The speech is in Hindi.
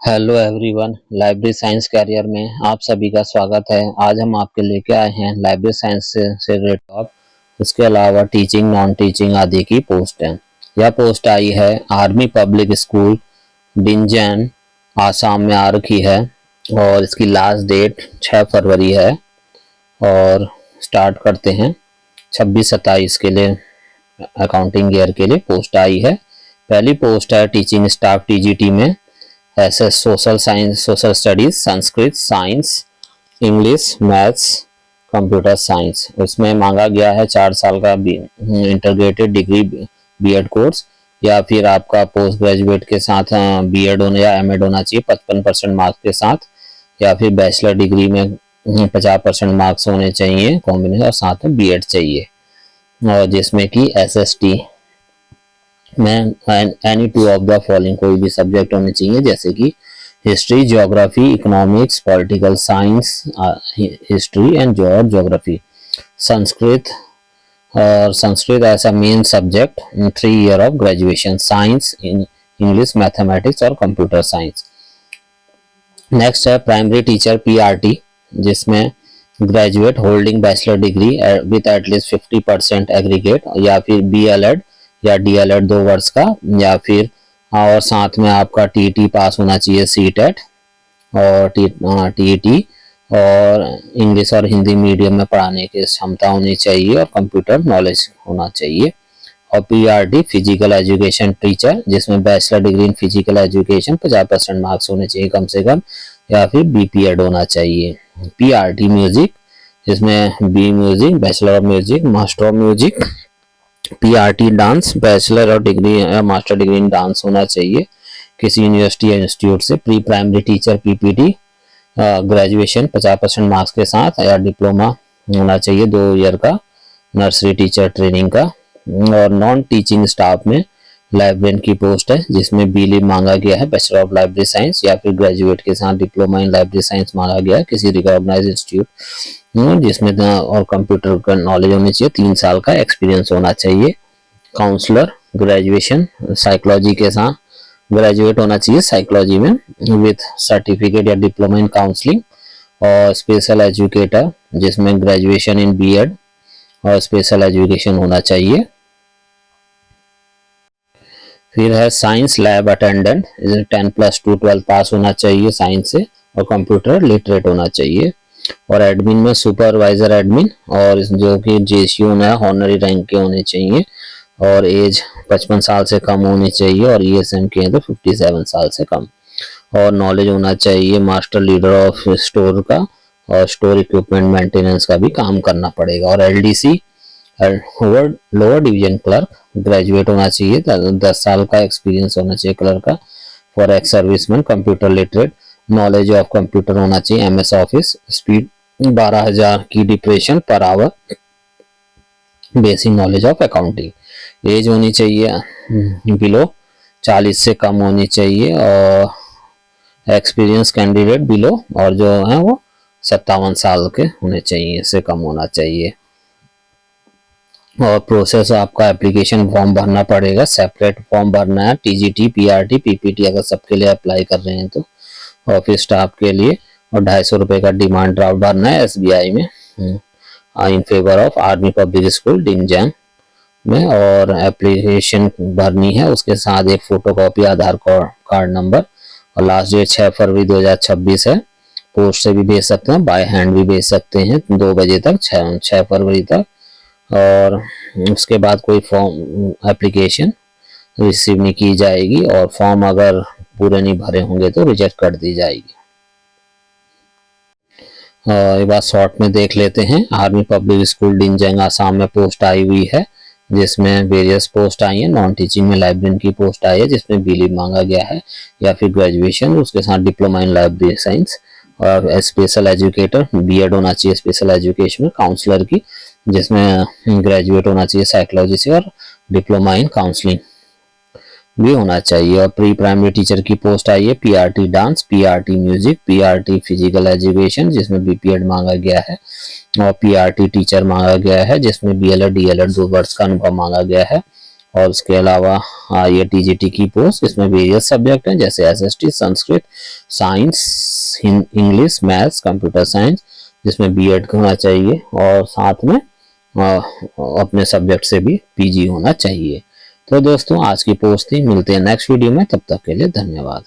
Hello everyone, library science career में आप सभी का स्वागत है। आज हम आपके लेके आए हैं लाइब्रेरी साइंस से रिलेटेड टॉप, उसके अलावा टीचिंग, नॉन टीचिंग आदि की पोस्ट है। यह पोस्ट आई है आर्मी पब्लिक स्कूल डिंजन, आसाम में आ रखी है और इसकी लास्ट डेट 6 फरवरी है। और स्टार्ट करते हैं 26-27 के लिए अकाउंटिंग ईयर के लिए पोस्ट आई है। पहली पोस्ट है टीचिंग स्टाफ टीजीटी में, SS social science, social studies, Sanskrit, science, English, maths, computer science. उसमें मांगा गया है 4 साल का इंटीग्रेटेड डिग्री बीएड कोर्स, या फिर आपका पोस्ट ग्रेजुएट के साथ बीएड होना या एमएड होना चाहिए 55% मार्क्स के साथ, या फिर बैचलर डिग्री में 50% मार्क्स होने चाहिए कॉम्बिनेशन, और साथ में बीएड चाहिए, और जिसमें कि एसएसटी में any two of the following कोई भी सब्जेक्ट होने चाहिए, जैसे कि history, geography, economics, political science, history and geography. Sanskrit और Sanskrit as a main subject in 3 year of graduation, science, English, mathematics और कंप्यूटर साइंस। नेक्स्ट है प्राइमरी टीचर पीआरटी, जिसमें graduate holding bachelor degree with at least 50% aggregate, या फिर बीएलएड या डीएलएड 2 वर्ष का, या फिर और साथ में आपका टीईटी पास होना चाहिए, सीटेट और टीईटी, और इंग्लिश और हिंदी मीडियम में पढ़ाने की क्षमता होनी चाहिए, और कंप्यूटर नॉलेज होना चाहिए। और पीआरटी फिजिकल एजुकेशन टीचर, जिसमें bachelor degree in physical education 50% marks होने चाहिए कम से कम, या फिर बीपीएड होना चाहिए। पीआरटी म्यूजिक, जिसमें B music, bachelor of music, master of music. PRT dance, bachelor और डिग्री या मास्टर डिग्री इन डांस होना चाहिए किसी यूनिवर्सिटी या इंस्टीट्यूट से। Pre primary teacher PPT, graduation 50% marks के साथ, या डिप्लोमा होना चाहिए 2 ईयर का नर्सरी टीचर ट्रेनिंग का। और नॉन टीचिंग स्टाफ में लाइब्रेरियन की पोस्ट है, जिसमें बीलिब मांगा गया है, बैचलर ऑफ लाइब्रेरी साइंस, या फिर ग्रेजुएट के साथ डिप्लोमा इन लाइब्रेरी साइंस मांगा गया है किसी रिकॉग्नाइज इंस्टीट्यूट, जिसमें और कंप्यूटर का नॉलेज होनी चाहिए, 3 साल का एक्सपीरियंस होना चाहिए। काउंसलर, ग्रेजुएशन साइकोलॉजी के साथ ग्रेजुएट होना चाहिए साइकोलॉजी में विथ सर्टिफिकेट या डिप्लोमा इन काउंसलिंग। और स्पेशल एजुकेटर, जिसमें ग्रेजुएशन इन बीएड और स्पेशल एजुकेशन होना चाहिए। फिर है साइंस लैब अटेंडेंट, 10+2 12 पास होना चाहिए साइंस से, और कंप्यूटर लिटरेट होना चाहिए। और एडमिन में सुपरवाइजर एडमिन, और जो कि जेसीओ में हॉनरी रैंक के होने चाहिए, और एज 55 साल से कम होनी चाहिए, और ईएसएम के हैं तो 57 साल से कम। और नॉलेज होना चाहिए मास्टर लीडर ऑफ स्टोर का, और स्टोर इक्विपमेंट मेंटेनेंस का भी काम करना पड़ेगा। और LDC lower division clerk, graduate होना चाहिए, 10 साल का एक्सपीरियंस होना चाहिए क्लर्क का। For ex serviceman, computer literate, knowledge of computer होना चाहिए, एमएस ऑफिस, स्पीड 12,000 की depression per hour, basic knowledge of accounting. Age होनी चाहिए बिलो 40 से कम होनी चाहिए, और एक्सपीरियंस कैंडिडेट बिलो, और जो है वो 57 साल के होने चाहिए, इससे कम होना चाहिए। और प्रोसेस, आपका एप्लीकेशन फॉर्म भरना पड़ेगा, सेपरेट फॉर्म भरना है, टीजीटी, पीआरटी, पीपीटी अगर सबके लिए अप्लाई कर रहे हैं तो, ऑफिस स्टाफ के लिए। और 250 रुपए का डिमांड ड्राफ्ट भरना है एसबीआई में in favour of army public school Dinjan में। और एप्लीकेशन भरनी है, उसके साथ एक फोटोकॉपी आधार कार्ड नंबर, और लास्ट डेट 6 फरवरी 2026 है। पोस्ट से भी भेज सकते हैं, बाय हैंड भी भेज सकते हैं 2 बजे तक, 6 फरवरी तक। और उसके बाद कोई फॉर्म एप्लीकेशन रिसीव नहीं की जाएगी, और फॉर्म अगर पूरे नहीं भरे होंगे तो रिजेक्ट कर दी जाएगी। एक बार शॉर्ट में देख लेते हैं। आर्मी पब्लिक स्कूल डिंजन आसाम में पोस्ट आई हुई है, जिसमें वेरियस पोस्ट आई है। नॉन टीचिंग में लाइब्रेरियन की पोस्ट आई है, जिसमें बीलिब मांगा गया है, या फिर ग्रेजुएशन, उसके साथ डिप्लोमा इन लाइब्रेरी साइंस। और स्पेशल एजुकेटर, बीएड होना चाहिए स्पेशल एजुकेशन में। काउंसलर की, जिसमें ग्रेजुएट होना चाहिए साइकोलॉजी से, और डिप्लोमा इन काउंसलिंग भी होना चाहिए। और प्री प्राइमरी टीचर की पोस्ट आई है, PRT dance, PRT music, PRT physical education, जिसमें बीपीएड मांगा गया है, और पीआरटी टीचर मांगा गया है, जिसमें बीएलएड डीएलएड 2 वर्ष का अनुभव मांगा गया है। और उसके अलावा ये टीजीटी की पोस्ट, इसमें वेरियस सब्जेक्ट हैं जैसे SST, Sanskrit, science, English, maths, computer science, जिसमें बीएड होना चाहिए और साथ में अपने सब्जेक्ट से भी पीजी होना चाहिए। तो दोस्तों आज की पोस्ट थी, मिलते हैं नेक्स्ट वीडियो में, तब तक के लिए धन्यवाद।